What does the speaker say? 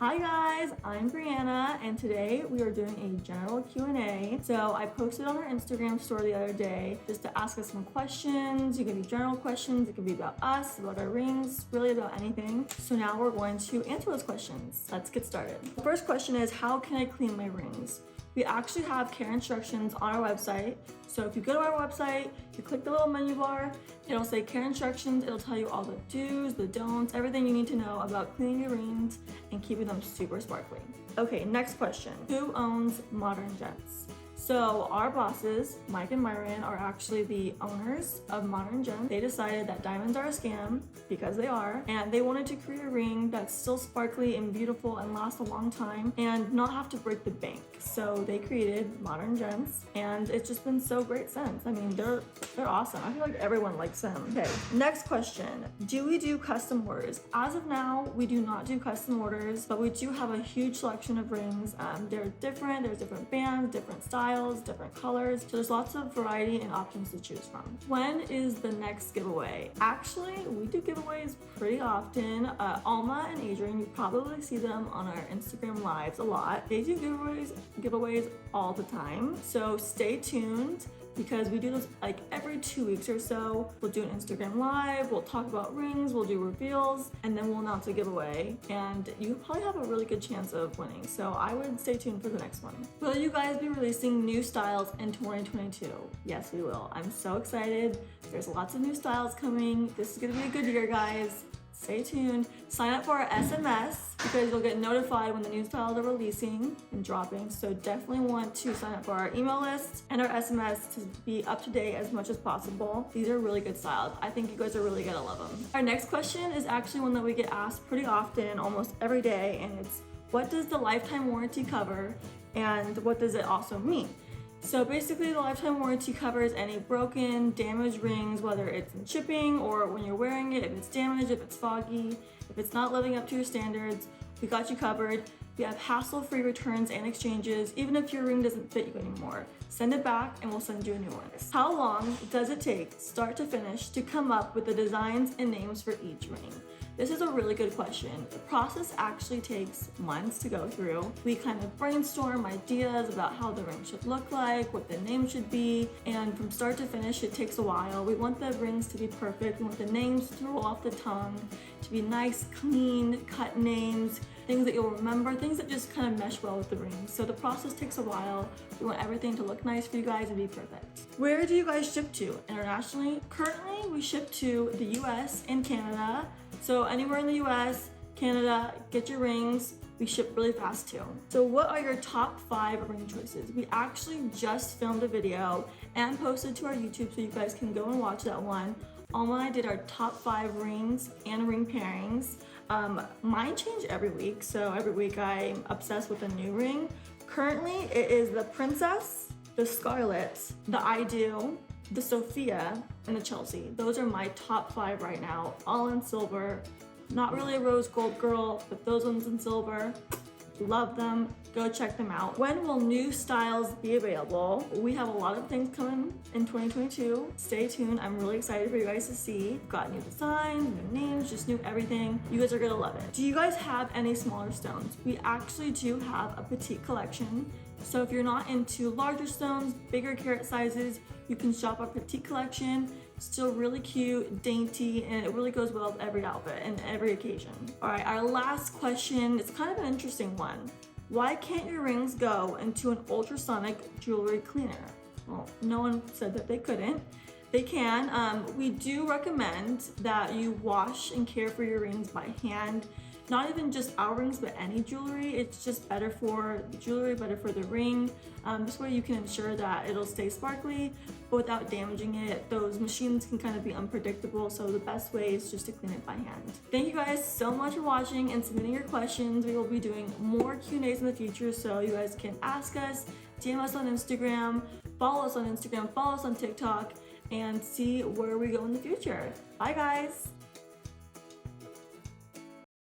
Hi guys, I'm Brianna and today we are doing a general Q&A. So I posted on our Instagram story the other day just to ask us some questions. It can be general questions, it can be about us, about our rings, really about anything. So now we're going to answer those questions. Let's get started. The first question is, how can I clean my rings? We actually have care instructions on our website. So if you go to our website, you click the little menu bar, it'll say care instructions. It'll tell you all the do's, the don'ts, everything you need to know about cleaning your rings and keeping them super sparkly. Okay, next question. Who owns Modern Gents? So our bosses, Mike and Myron, are actually the owners of Modern Gents. They decided that diamonds are a scam, because they are, and they wanted to create a ring that's still sparkly and beautiful and lasts a long time and not have to break the bank. So they created Modern Gents and it's just been so great since. I mean, they're awesome. I feel like everyone likes them. Okay, next question. Do we do custom orders? As of now, we do not do custom orders, but we do have a huge selection of rings. They're different, there's different bands, different styles, different colors, so there's lots of variety and options to choose from. When is the next giveaway? Actually, we do giveaways pretty often. Alma and Adrian, you probably see them on our Instagram lives a lot. They do giveaways all the time, so stay tuned because we do this like every 2 weeks or so. We'll do an Instagram live, we'll talk about rings, we'll do reveals, and then we'll announce a giveaway, and you probably have a really good chance of winning, so I would stay tuned for the next one. Will you guys be releasing new styles in 2022? Yes, we will. I'm so excited. There's lots of new styles coming. This is gonna be a good year, guys. Stay tuned. Sign up for our SMS because you'll get notified when the new styles are releasing and dropping. So definitely want to sign up for our email list and our SMS to be up to date as much as possible. These are really good styles. I think you guys are really gonna love them. Our next question is actually one that we get asked pretty often, almost every day, and it's, what does the lifetime warranty cover and what does it also mean? So basically, the lifetime warranty covers any broken, damaged rings, whether it's in shipping or when you're wearing it, if it's damaged, if it's foggy, if it's not living up to your standards, we got you covered. We have hassle-free returns and exchanges, even if your ring doesn't fit you anymore. Send it back and we'll send you a new one. How long does it take, start to finish, to come up with the designs and names for each ring? This is a really good question. The process actually takes months to go through. We kind of brainstorm ideas about how the ring should look like, what the name should be, and from start to finish, it takes a while. We want the rings to be perfect. We want the names to roll off the tongue, to be nice, clean, cut names, things that you'll remember, things that just kind of mesh well with the rings. So the process takes a while. We want everything to look nice for you guys and be perfect. Where do you guys ship to internationally? Currently, we ship to the US and Canada. So anywhere in the US, Canada, get your rings. We ship really fast too. So what are your top 5 ring choices? We actually just filmed a video and posted to our YouTube, so you guys can go and watch that one. Alma and I did our top 5 rings and ring pairings. Mine change every week, so every week I'm obsessed with a new ring. Currently, it is the Princess, the Scarlet, the I Do, the Sophia, and the Chelsea. Those are my top 5 right now, all in silver. Not really a rose gold girl, but those ones in silver. Love them. Go check them out. When will new styles be available? We have a lot of things coming in 2022. Stay tuned. I'm really excited for you guys to see. We've got new designs, new names, just new everything. You guys are gonna love it. Do you guys have any smaller stones? We actually do have a petite collection. So if you're not into larger stones, bigger carat sizes, you can shop our petite collection. Still really cute, dainty, and it really goes well with every outfit and every occasion. All right, our last question, it's kind of an interesting one. Why can't your rings go into an ultrasonic jewelry cleaner? Well, no one said that they couldn't. They can. We do recommend that you wash and care for your rings by hand. Not even just our rings, but any jewelry. It's just better for the jewelry, better for the ring. This way you can ensure that it'll stay sparkly, but without damaging it. Those machines can kind of be unpredictable, so the best way is just to clean it by hand. Thank you guys so much for watching and submitting your questions. We will be doing more Q&As in the future, so you guys can ask us, DM us on Instagram, follow us on Instagram, follow us on TikTok, and see where we go in the future. Bye guys!